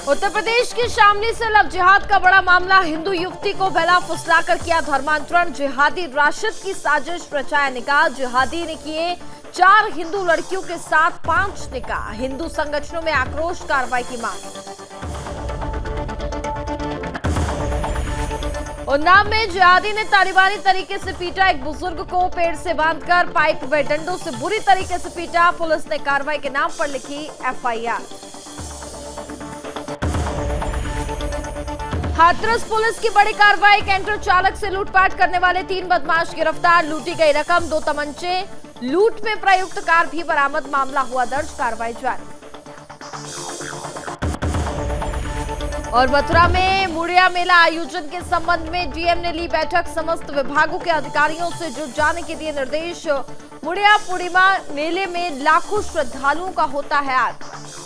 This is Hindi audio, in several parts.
उत्तर प्रदेश के शामली से लव जिहाद का बड़ा मामला। हिंदू युवती को बहला फुसलाकर किया धर्मांतरण। जिहादी राशिद की साजिश रचाया निकाह। जिहादी ने किए 4 हिंदू लड़कियों के साथ 5 निकाह। हिंदू संगठनों में आक्रोश, कार्रवाई की मांग। उन्नाव में जिहादी ने तालिबानी तरीके से पीटा। एक बुजुर्ग को पेड़ से बांधकर पाइप व डंडों से बुरी तरीके से पीटा। पुलिस ने कार्रवाई के नाम पर लिखी एफआईआर। हाथरस पुलिस की बड़ी कार्रवाई। कैंटर चालक से लूटपाट करने वाले 3 बदमाश गिरफ्तार। लूटी गई रकम, 2 तमंचे, लूट में प्रयुक्त कार भी बरामद। मामला हुआ दर्ज, कार्रवाई जारी। और मथुरा में मुड़िया मेला आयोजन के संबंध में डीएम ने ली बैठक। समस्त विभागों के अधिकारियों से जुट जाने के दिए निर्देश। मुड़िया पूर्णिमा मेले में लाखों श्रद्धालुओं का होता है आगमन।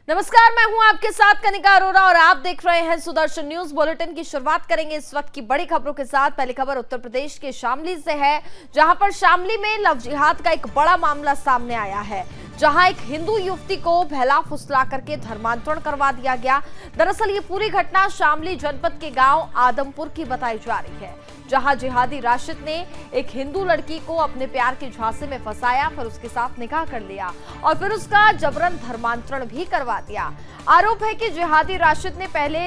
नमस्कार, मैं हूं आपके साथ कनिका अरोरा और आप देख रहे हैं सुदर्शन न्यूज। बुलेटिन की शुरुआत करेंगे इस वक्त की बड़ी खबरों के साथ। पहली खबर उत्तर प्रदेश के शामली से है, जहां पर शामली में लव जिहाद का एक बड़ा मामला सामने आया है, जहां एक हिंदू युवती को बहला फुसला करके धर्मांतरण करवा दिया गया। दरअसल ये पूरी घटना शामली जनपद के गांव आदमपुर की बताई जा रही है, जहां जिहादी राशिद ने एक हिंदू लड़की को अपने प्यार के झांसे में फंसाया, फिर उसके साथ निकाह कर लिया और फिर उसका जबरन धर्मांतरण भी करवा दिया। आरोप है कि जिहादी राशिद ने पहले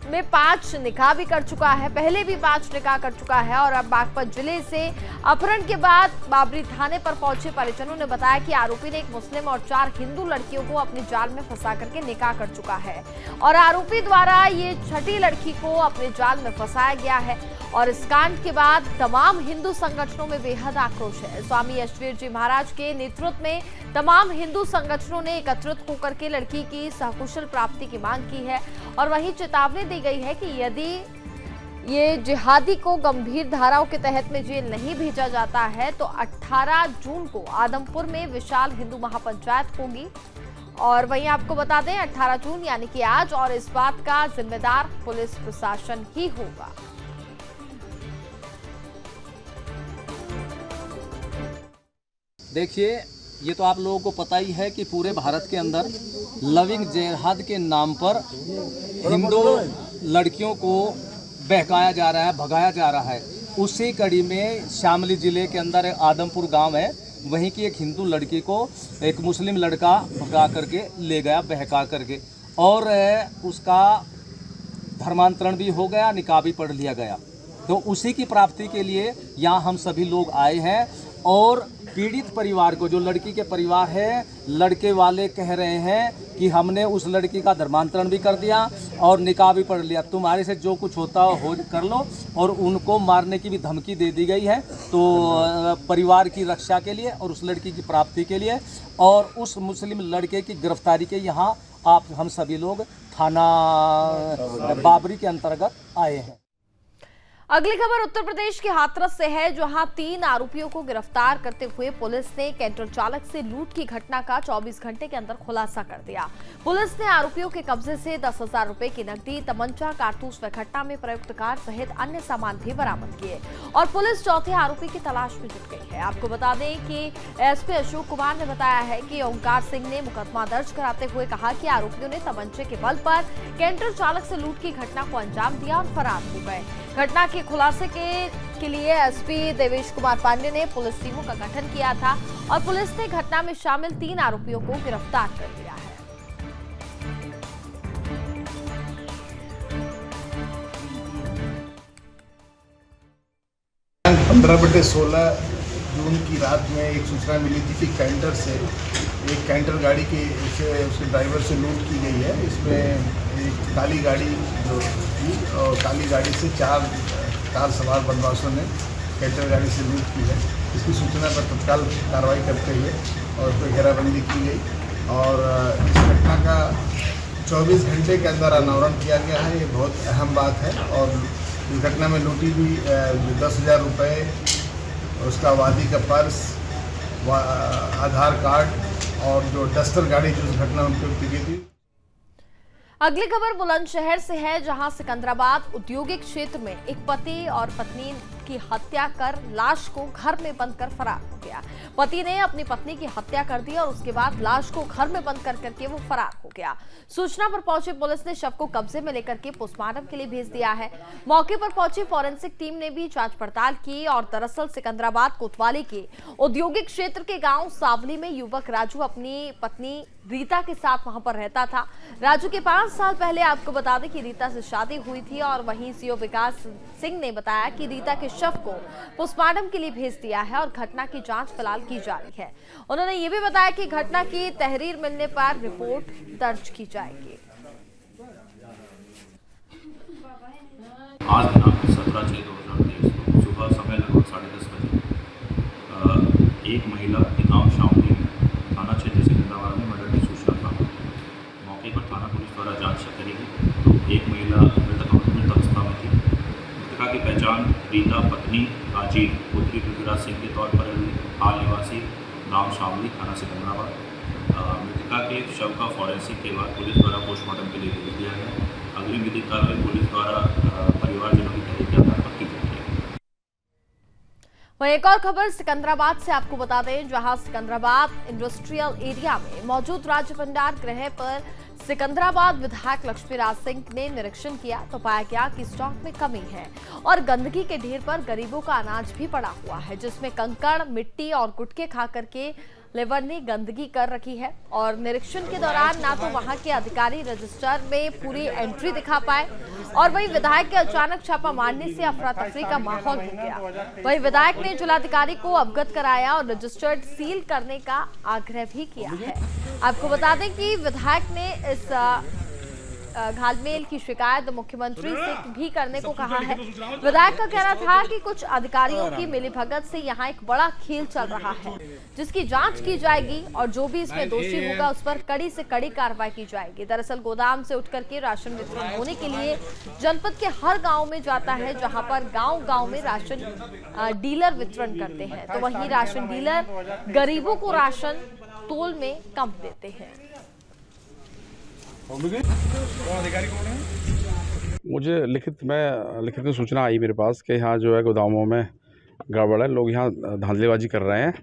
में 5 निकाह भी कर चुका है, पहले भी 5 निकाह कर चुका है और अब बागपत जिले से अपहरण के बाद बाबरी थाने पर पहुंचे परिजनों ने बताया कि आरोपी ने एक मुस्लिम और 4 हिंदू लड़कियों को अपने जाल में फंसा करके निकाह कर चुका है और आरोपी द्वारा ये 6ठी लड़की को अपने जाल में फंसाया गया है। और इस कांड के बाद तमाम हिंदू संगठनों में बेहद आक्रोश है। स्वामी यशवीर जी महाराज के नेतृत्व में तमाम हिंदू संगठनों ने एकत्रित होकर के लड़की की सकुशल प्राप्ति की मांग की है और वहीं चेतावनी दी गई है कि यदि ये जिहादी को गंभीर धाराओं के तहत में जेल नहीं भेजा जाता है तो 18 जून को आदमपुर में विशाल हिंदू महापंचायत होगी। और वहीं आपको बता दें 18 जून यानी कि आज, और इस बात का जिम्मेदार पुलिस प्रशासन ही होगा। देखिए, ये तो आप लोगों को पता ही है कि पूरे भारत के अंदर लविंग जिहाद के नाम पर हिंदू लड़कियों को बहकाया जा रहा है, भगाया जा रहा है। उसी कड़ी में शामली जिले के अंदर आदमपुर गांव है, वहीं की एक हिंदू लड़की को एक मुस्लिम लड़का भगा करके ले गया, बहका करके, और उसका धर्मांतरण भी हो गया, निकाह भी पढ़ लिया गया। तो उसी की प्राप्ति के लिए यहाँ हम सभी लोग आए हैं और पीड़ित परिवार को, जो लड़की के परिवार है, लड़के वाले कह रहे हैं कि हमने उस लड़की का धर्मांतरण भी कर दिया और निकाह भी पढ़ लिया, तुम्हारे से जो कुछ होता हो कर लो। और उनको मारने की भी धमकी दे दी गई है, तो परिवार की रक्षा के लिए और उस लड़की की प्राप्ति के लिए और उस मुस्लिम लड़के की गिरफ्तारी के यहाँ आप हम सभी लोग थाना बाबरी के अंतर्गत आए हैं। अगली खबर उत्तर प्रदेश के हाथरस से है, जहां 3 आरोपियों को गिरफ्तार करते हुए पुलिस ने कैंटर चालक से लूट की घटना का 24 घंटे के अंदर खुलासा कर दिया। पुलिस ने आरोपियों के कब्जे से 10,000 रुपए की नकदी, तमंचा, कारतूस व घटना में प्रयुक्त कार सहित अन्य सामान भी बरामद किए और पुलिस चौथे आरोपी की तलाश में जुट गई है। आपको बता दें कि एसपी अशोक कुमार ने बताया है कि ओंकार सिंह ने मुकदमा दर्ज कराते हुए कहा कि आरोपियों ने तमंचे के बल पर कैंटर चालक से लूट की घटना को अंजाम दिया और फरार हो गए। घटना के खुलासे के लिए एसपी देवेश कुमार पांडे ने पुलिस टीमों का गठन किया था और पुलिस ने घटना में शामिल 3 आरोपियों को गिरफ्तार कर लिया है। 15/16 जून की रात में एक सूचना मिली थी कि कैंटर से एक कैंटर गाड़ी की उसके ड्राइवर से लूट की गई है। इसमें एक काली गाड़ी जो थी और काली गाड़ी से 4 कार सवार बदमाशों ने कैंटर गाड़ी से लूट की है। इसकी सूचना पर तत्काल कार्रवाई करते हुए और उस पर घेराबंदी की गई और इस घटना का 24 घंटे के अंदर अनावरण किया गया है। ये बहुत अहम बात है। और इस घटना में लूटी भी 10,000 रुपये, उसका वादी का पर्स, आधार कार्ड और जो डस्टर गाड़ी जो उस घटना में उपयोग की गई थी। अगली खबर बुलंदशहर से है, जहां सिकंदराबाद औद्योगिक क्षेत्र में एक पति और पत्नी की हत्या कर लाश को घर में बंद कर फरार हो गया। पति ने अपनी पत्नी की हत्या कर दी और उसके बाद लाश को घर में बंद कर करके वो फरार हो गया। सूचना पर पहुंची पुलिस ने शव को कब्जे में लेकर के पोस्टमार्टम के लिए भेज दिया है। मौके पर पहुंची फॉरेंसिक टीम ने भी जांच पड़ताल की और दरअसल सिकंदराबाद कोतवाली के औद्योगिक क्षेत्र के गांव सावली में युवक राजू अपनी पत्नी रीता के साथ वहां पर रहता था। राजू के 5 साल पहले आपको बता दें कि रीता से शादी हुई थी और वहीं सीओ विकास सिंह ने बताया कि रीता के शव को पोस्टमार्टम के लिए भेज दिया है और घटना की जांच फिलहाल की जा रही है। उन्होंने ये भी बताया कि घटना की तहरीर मिलने पर रिपोर्ट दर्ज की जाएगी। आज दिनांक 17/6/2023 को सुबह समय लगभग 10:30 बजे एक महिला गांव शामली थाना क्षेत्र सिकंदराबाद में मर्डर की सूचना था। मौके पर थाना पुलिस द्वारा जांच करेगी तो एक महिला मृत अवस्था में थी। मृतका की पहचान रीता पत्नी राजीव पुत्री पृथ्वीराज सिंह के तौर पर हाल निवासी गांव शामली थाना सिकंदराबाद। मृतका के शव का फॉरेंसिक के बाद पुलिस द्वारा पोस्टमार्टम के लिए भेज दिया गया। अगली विधिक कार्रवाई पुलिस द्वारा परिवारजनों की तहरीर के आधार पर की जाएगी। वहीं एक और खबर सिकंदराबाद से आपको बता दें, जहां सिकंदराबाद इंडस्ट्रियल एरिया में मौजूद राज्य भंडार गृह पर सिकंदराबाद विधायक लक्ष्मीराज सिंह ने निरीक्षण किया तो पाया गया कि स्टॉक में कमी है और गंदगी के ढेर पर गरीबों का अनाज भी पड़ा हुआ है, जिसमें कंकड़, मिट्टी और गुटके खा करके लेबर ने गंदगी कर रखी है। और निरीक्षण के दौरान ना तो वहां के अधिकारी रजिस्टर में पूरी एंट्री दिखा पाए और वहीं विधायक के अचानक छापा मारने से अफरा तफरी का माहौल हो गया। वहीं विधायक ने जिलाधिकारी को अवगत कराया और रजिस्टर्ड सील करने का आग्रह भी किया है। आपको बता दें कि विधायक ने इस घालमेल की शिकायत मुख्यमंत्री से भी करने को कहा है। विधायक का कहना था कि कुछ अधिकारियों की मिलीभगत से यहाँ एक बड़ा खेल चल रहा है, जिसकी जांच की जाएगी और जो भी इसमें दोषी होगा उस पर कड़ी से कड़ी कार्रवाई की जाएगी। दरअसल गोदाम से उठ करके राशन वितरण होने के लिए जनपद के हर गांव में जाता है, जहां पर गांव-गांव में राशन डीलर वितरण करते हैं, तो वहीं राशन डीलर गरीबों को राशन तोल में कम देते हैं। मुझे लिखित में सूचना आई मेरे पास कि यहाँ जो है गोदामों में गड़बड़ है, लोग यहाँ धांधलेबाजी कर रहे हैं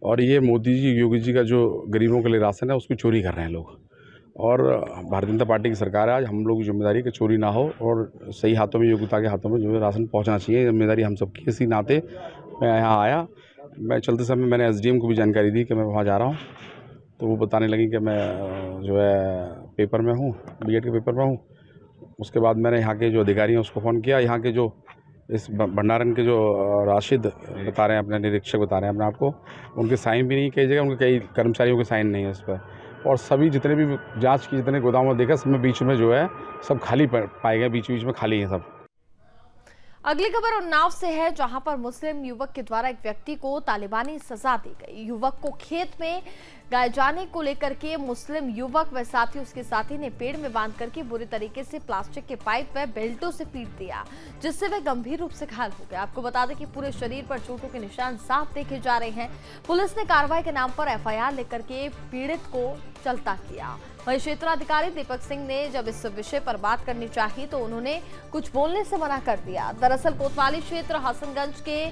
और ये मोदी जी योगी जी का जो गरीबों के लिए राशन है उसकी चोरी कर रहे हैं लोग। और भारतीय जनता पार्टी की सरकार है, आज हम लोग की जिम्मेदारी कि चोरी ना हो और सही हाथों में, योग्यता के हाथों में जो है राशन पहुँचना चाहिए। जिम्मेदारी हम सबकी, इसी नाते मैं यहाँ आया। मैं चलते समय मैंने SDM को भी जानकारी दी कि मैं वहाँ जा रहा हूँ, तो वो बताने लगी कि मैं जो है पेपर में हूँ, B.Ed के पेपर में हूँ। उसके बाद मैंने यहाँ के जो अधिकारी हैं उसको फ़ोन किया। यहाँ के जो इस भंडारण के जो राशिद बता रहे हैं, अपने निरीक्षक बता रहे हैं अपने आप को, उनके साइन भी नहीं कई जगह, उनके कई कर्मचारियों के साइन नहीं है इस पर। और सभी जितने भी जांच की, जितने गोदाम देखा, सब में बीच में जो है सब खाली पाए गए, बीच में खाली हैं सब। अगली खबर उन्नाव से है, जहां पर मुस्लिम युवक के द्वारा एक व्यक्ति को तालिबानी सजा दी गई। युवक को खेत में गाय जाने को लेकर के मुस्लिम युवक व उसके साथी ने पेड़ में बांध करके बुरी तरीके से प्लास्टिक के पाइप व बेल्टों से पीट दिया, जिससे वह गंभीर रूप से घायल हो गया। आपको बता दें कि पूरे शरीर पर चोटों के निशान साफ देखे जा रहे हैं। पुलिस ने कार्रवाई के नाम पर FIR लेकर के पीड़ित को चलता किया। वहीं क्षेत्राधिकारी दीपक सिंह ने जब इस विषय पर बात करनी चाहिए तो उन्होंने कुछ बोलने से मना कर दिया। दरअसल कोतवाली क्षेत्र हसनगंज के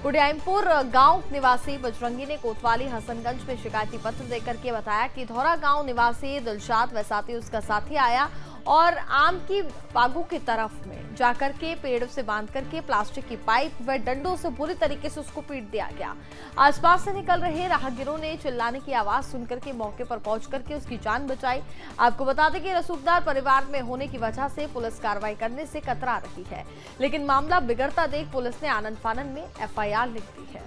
कुडियामपुर गांव निवासी बजरंगी ने कोतवाली हसनगंज में शिकायती पत्र देकर के बताया कि धौरा गांव निवासी दिलशाद व साथी उसका साथी आया और आम की बागों की तरफ में जाकर के पेड़ों से बांध करके प्लास्टिक की पाइप व डंडों से बुरी तरीके से उसको पीट दिया गया। आसपास से निकल रहे राहगीरों ने चिल्लाने की आवाज सुनकर के मौके पर पहुंच करके उसकी जान बचाई। आपको बता दें कि रसूखदार परिवार में होने की वजह से पुलिस कार्रवाई करने से कतरा रही है, लेकिन मामला बिगड़ता देख पुलिस ने आनंद फानन में FIR लिख दी है।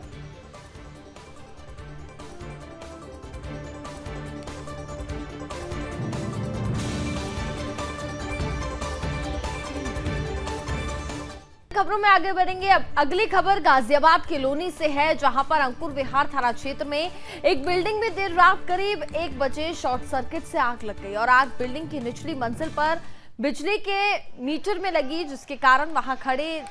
खबरों में आगे बढ़ेंगे। अब अगली खबर गाजियाबाद के लोनी से है, जहां पर अंकुर विहार थाना क्षेत्र में एक बिल्डिंग में देर रात करीब 1 बजे शॉर्ट सर्किट से आग लग गई और आग बिल्डिंग की निचली मंजिल पर बिजली के मीटर में लगी, जिसके कारण वहां खड़े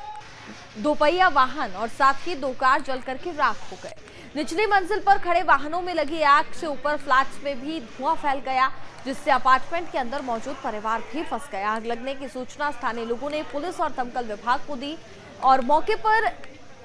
दोपहिया वाहन और साथ ही 2 कार जल करके राख हो गए। निचली मंजिल पर खड़े वाहनों में लगी आग से ऊपर फ्लैट्स में भी धुआं फैल गया, जिससे अपार्टमेंट के अंदर मौजूद परिवार भी फंस गया। आग लगने की सूचना स्थानीय लोगों ने पुलिस और दमकल विभाग को दी और मौके पर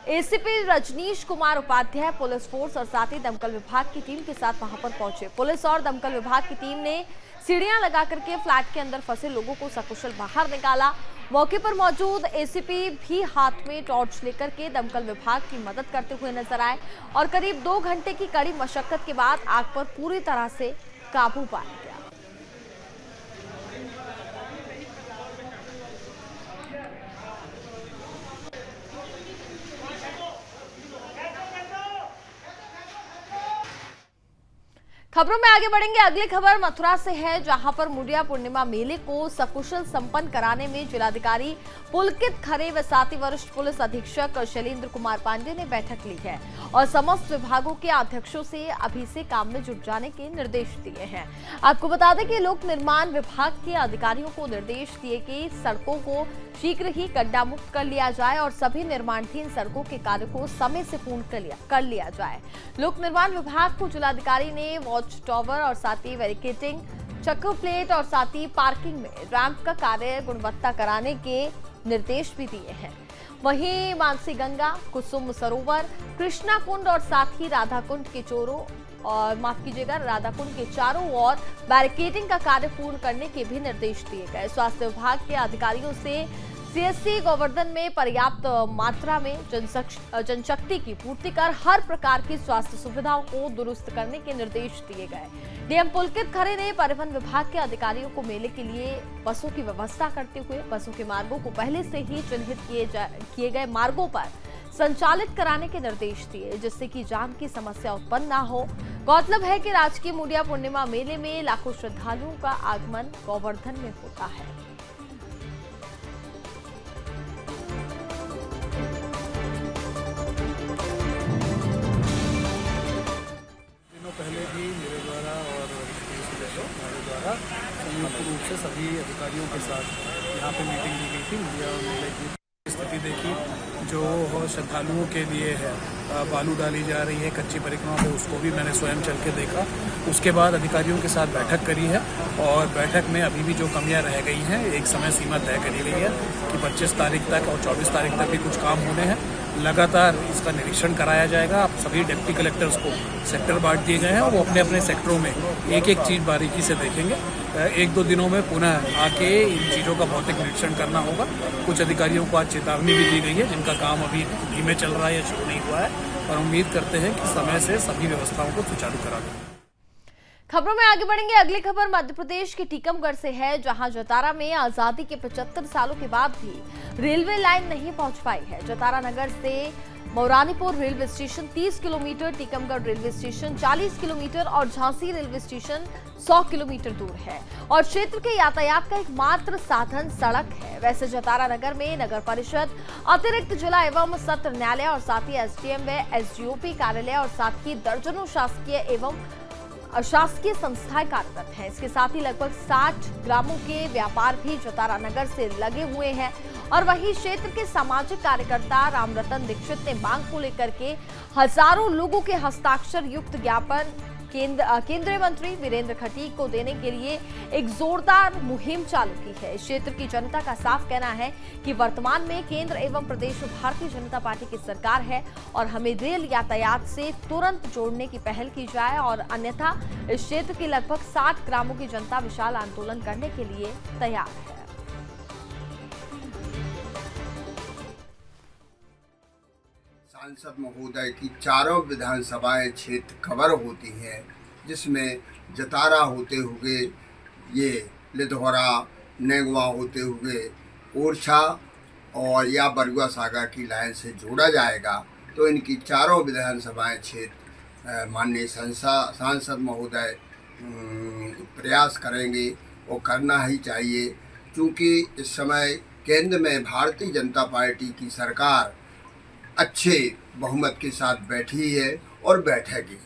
ACP Rajnish Kumar Upadhyay police force और साथ ही दमकल विभाग की टीम के साथ वहां पर पहुंचे। पुलिस और दमकल विभाग की टीम ने सीढ़ियां लगा करके फ्लैट के अंदर फंसे लोगों को सकुशल बाहर निकाला। मौके पर मौजूद एसीपी भी हाथ में टॉर्च लेकर के दमकल विभाग की मदद करते हुए नजर आए और करीब 2 घंटे की कड़ी मशक्कत के बाद आग पर पूरी तरह से काबू पाया गया। खबरों में आगे बढ़ेंगे। अगली खबर मथुरा से है, जहां पर मुंडिया पूर्णिमा मेले को सकुशल संपन्न कराने में जिलाधिकारी पुलकित खरे व साथ ही वरिष्ठ पुलिस अधीक्षक शैलेंद्र कुमार पांडे ने बैठक ली है और समस्त विभागों के अध्यक्षों से अभी से काम में जुट जाने के निर्देश दिए हैं। आपको बता दें कि लोक निर्माण विभाग के अधिकारियों को निर्देश दिए कि सड़कों को शीघ्र ही गड्ढा मुक्त कर लिया जाए और सभी निर्माणाधीन सड़कों के कार्य को समय से पूर्ण कर लिया जाए। लोक निर्माण विभाग को जिलाधिकारी ने वॉच टावर और साथ ही बैरिकेडिंग, चक्कर प्लेट और साथ ही पार्किंग में रैंप का कार्य गुणवत्ता कराने के निर्देश भी दिए हैं। वहीं मानसी गंगा, कुसुम सरोवर, कृष्णा कुंड और साथ ही राधा कुंड के राधा कुंड के चारों ओर बैरिकेडिंग का कार्य पूर्ण करने के भी निर्देश दिए गए। स्वास्थ्य विभाग के अधिकारियों से सीएससी गोवर्धन में पर्याप्त मात्रा में जनशक्ति की पूर्ति कर हर प्रकार की स्वास्थ्य सुविधाओं को दुरुस्त करने के निर्देश दिए गए। डीएम पुलकित खरे ने परिवहन विभाग के अधिकारियों को मेले के लिए बसों की व्यवस्था करते हुए बसों के मार्गों को पहले से ही चिन्हित किए गए मार्गों पर संचालित कराने के निर्देश दिए, जिससे कि जाम की समस्या उत्पन्न न हो। गौरतलब है कि राजकीय मुंडिया पूर्णिमा मेले में लाखों श्रद्धालुओं का आगमन गोवर्धन में होता है। पहले भी मेरे द्वारा और हमारे द्वारा संयुक्त रूप से सभी अधिकारियों के साथ यहाँ पे मीटिंग ली गई थी। मुंडिया मेले की स्थिति देखी, जो श्रद्धालुओं के लिए है बालू डाली जा रही है कच्ची परिक्रमा पे, उसको भी मैंने स्वयं चल के देखा। उसके बाद अधिकारियों के साथ बैठक करी है और बैठक में अभी भी जो कमियां रह गई हैं एक समय सीमा तय करी गई है कि 25 तारीख तक और 24 तारीख तक भी कुछ काम होने हैं। लगातार इसका निरीक्षण कराया जाएगा। आप सभी डिप्टी कलेक्टर्स को सेक्टर बांट दिए गए हैं और वो अपने अपने सेक्टरों में एक एक चीज़ बारीकी से देखेंगे। 1-2 दिनों में पुनः आके इन चीज़ों का भौतिक निरीक्षण करना होगा। कुछ अधिकारियों को आज चेतावनी भी दी गई है जिनका काम अभी धीमे चल रहा है या शुरू नहीं हुआ है, और उम्मीद करते हैं कि समय से सभी व्यवस्थाओं को सुचारू करा देंगे। खबरों में आगे बढ़ेंगे। अगली खबर मध्य प्रदेश के टीकमगढ़ से है, जहां जतारा में आजादी के 75 सालों के बाद भी रेलवे लाइन नहीं पहुंच पाई है। जतारा नगर से Mauranipur railway station 30 kilometre, Tikamgarh railway station 40 kilometre और झांसी रेलवे स्टेशन 100 किलोमीटर दूर है और क्षेत्र के यातायात का एकमात्र साधन सड़क है। वैसे जतारा नगर में नगर परिषद, अतिरिक्त जिला एवं सत्र न्यायालय और साथ ही एसडीएम व एसडीओपी कार्यालय और साथ ही दर्जनों शासकीय एवं अशासकीय संस्थाएं कार्यरत हैं। इसके साथ ही लगभग 60 ग्रामों के व्यापार भी जतारा नगर से लगे हुए हैं और वहीं क्षेत्र के सामाजिक कार्यकर्ता रामरतन दीक्षित ने मांग को लेकर के हजारों लोगों के हस्ताक्षर युक्त ज्ञापन केंद्रीय मंत्री वीरेंद्र खटीक को देने के लिए एक जोरदार मुहिम चालू की है। इस क्षेत्र की जनता का साफ कहना है कि वर्तमान में केंद्र एवं प्रदेश में भारतीय जनता पार्टी की सरकार है और हमें रेल यातायात से तुरंत जोड़ने की पहल की जाए और अन्यथा इस क्षेत्र के लगभग 60 ग्रामों की जनता विशाल आंदोलन करने के लिए तैयार है। सांसद महोदय की चारों विधानसभाएं क्षेत्र कवर होती हैं, जिसमें जतारा होते हुए ये लिधौरा, नेगवा होते हुए ओरछा और या बरुआ सागर की लाइन से जोड़ा जाएगा। तो इनकी चारों विधानसभाएं क्षेत्र माननीय सांसद महोदय प्रयास करेंगे और करना ही चाहिए, क्योंकि इस समय केंद्र में भारतीय जनता पार्टी की सरकार अच्छे बहुमत के साथ बैठी है और बैठेगी।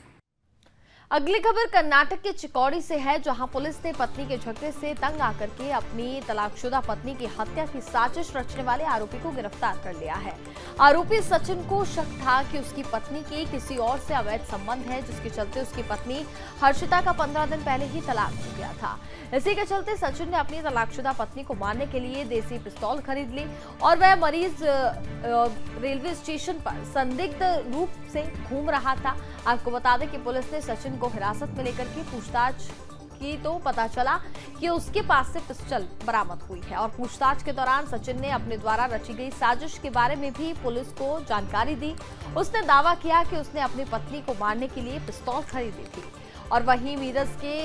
अगली खबर कर्नाटक के चिकोड़ी से है, जहां पुलिस ने पत्नी के झगड़े से तंग आकर के अपनी तलाकशुदा पत्नी की हत्या की साजिश रचने वाले आरोपी को गिरफ्तार कर लिया है। आरोपी सचिन को शक था कि उसकी पत्नी के किसी और से अवैध संबंध है, जिसके चलते उसकी पत्नी हर्षिता का 15 दिन पहले ही तलाक हो गया था। इसी के चलते सचिन ने अपनी तलाकशुदा पत्नी को मारने के लिए देसी पिस्तौल खरीद ली और वह मरीज रेलवे स्टेशन पर संदिग्ध रूप से घूम रहा था। आपको बता दें कि पुलिस ने सचिन को हिरासत में लेकर के पूछताछ की तो पता चला कि उसके पास से पिस्टल बरामद हुई है और पूछताछ के दौरान सचिन ने अपने द्वारा रची गई साजिश के बारे में भी पुलिस को जानकारी दी। उसने दावा किया कि उसने अपनी पत्नी को मारने के लिए पिस्तौल खरीदी थी। और वहीं मीरज के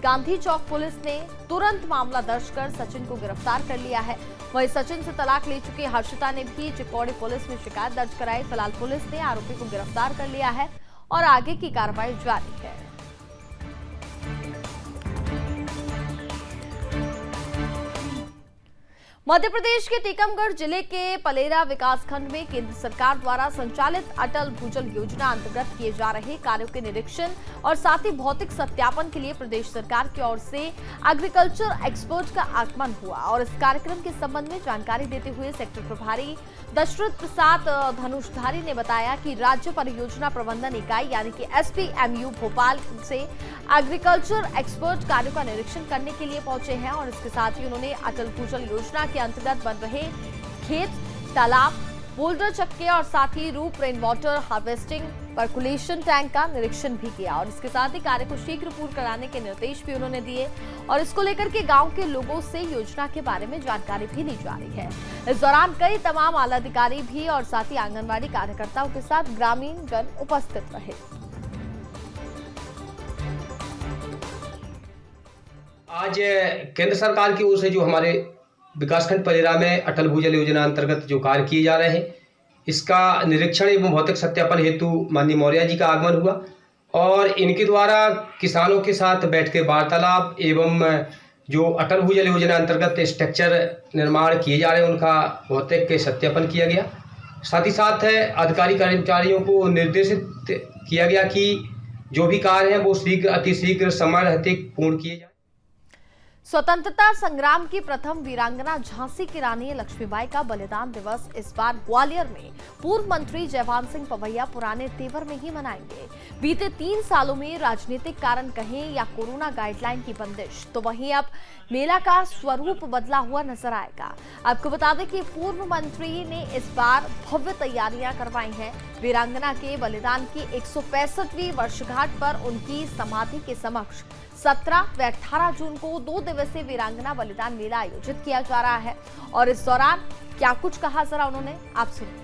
गांधी चौक पुलिस ने तुरंत मामला दर्ज कर सचिन को गिरफ्तार कर लिया है। वहीं सचिन से तलाक ले चुकी हर्षिता ने भी चिकोड़ी पुलिस में शिकायत दर्ज कराई। फिलहाल पुलिस ने आरोपी को गिरफ्तार कर लिया है और आगे की कार्रवाई जारी है। मध्य प्रदेश के टीकमगढ़ जिले के पलेरा विकासखंड में केंद्र सरकार द्वारा संचालित अटल भूजल योजना अंतर्गत किए जा रहे कार्यों के निरीक्षण और साथ ही भौतिक सत्यापन के लिए प्रदेश सरकार की ओर से एग्रीकल्चर एक्सपर्ट का आगमन हुआ। और इस कार्यक्रम के संबंध में जानकारी देते हुए सेक्टर प्रभारी दशरथ प्रसाद धनुषधारी ने बताया कि राज्य परियोजना प्रबंधन इकाई यानी कि SPMU भोपाल से एग्रीकल्चर एक्सपर्ट कार्यों का निरीक्षण करने के लिए पहुंचे हैं और इसके साथ ही उन्होंने अटल भूजल योजना के अंतर्गत बन रहे खेत, तालाब, बोल्डर चक्के और साथ ही रूप rain water harvesting percolation tank का निरीक्षण भी किया। और इसके साथ ही कार्य को शीघ्र पूर्ण कराने के निर्देश भी उन्होंने दिए और इसको लेकर के गांव के लोगों से योजना के बारे में जानकारी भी ली जा रही है। इस दौरान कई तमाम आला अधिकारी भी और साथ ही आंगनबाड़ी कार्यकर्ताओं के साथ ग्रामीण जन उपस्थित रहे। आज केंद्र सरकार की ओर से जो हमारे विकासखंड पलेरा में अटल भूजल योजना अंतर्गत जो कार्य किए जा रहे हैं, इसका निरीक्षण एवं भौतिक सत्यापन हेतु माननीय मौर्य जी का आगमन हुआ और इनके द्वारा किसानों के साथ बैठ के वार्तालाप एवं जो अटल भूजल योजना अंतर्गत स्ट्रक्चर निर्माण किए जा रहे हैं उनका भौतिक सत्यापन किया गया। साथ ही साथ अधिकारी कर्मचारियों को निर्देशित किया गया कि जो भी कार्य हैं वो अतिशीघ्र समय रहते पूर्ण किए जाए। स्वतंत्रता संग्राम की प्रथम वीरांगना झांसी की रानी लक्ष्मीबाई का बलिदान दिवस इस बार ग्वालियर में पूर्व मंत्री जयवान सिंह पवैया पुराने तेवर में ही मनाएंगे। बीते 3 सालों में राजनीतिक कारण कहें या कोरोना गाइडलाइन की बंदिश, तो वहीं अब मेला का स्वरूप बदला हुआ नजर आएगा। आपको बता दें कि पूर्व मंत्री ने इस बार भव्य तैयारियां करवाई हैं। वीरांगना के बलिदान की 165वीं वर्षगांठ पर उनकी समाधि के समक्ष 17 व 18 जून को 2 दिवसीय वीरांगना बलिदान मेला आयोजित किया जा रहा है। और इस दौरान क्या कुछ कहा, जरा उन्होंने, आप सुनिए।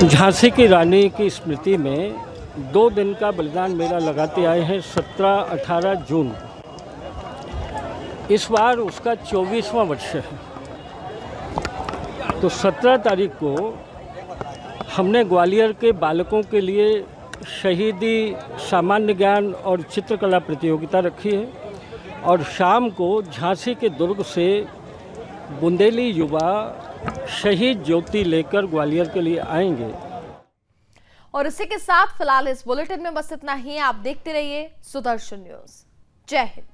झांसी की रानी की स्मृति में 2 दिन का बलिदान मेला लगाते आए हैं 17-18 जून। इस बार उसका 24वां वर्ष है। तो 17 तारीख को हमने ग्वालियर के बालकों के लिए शहीदी सामान्य ज्ञान और चित्रकला प्रतियोगिता रखी है और शाम को झांसी के दुर्ग से बुंदेली युवा शहीद ज्योति लेकर ग्वालियर के लिए आएंगे। और इसी के साथ फिलहाल इस बुलेटिन में बस इतना ही। आप देखते रहिए सुदर्शन न्यूज। जय हिंद।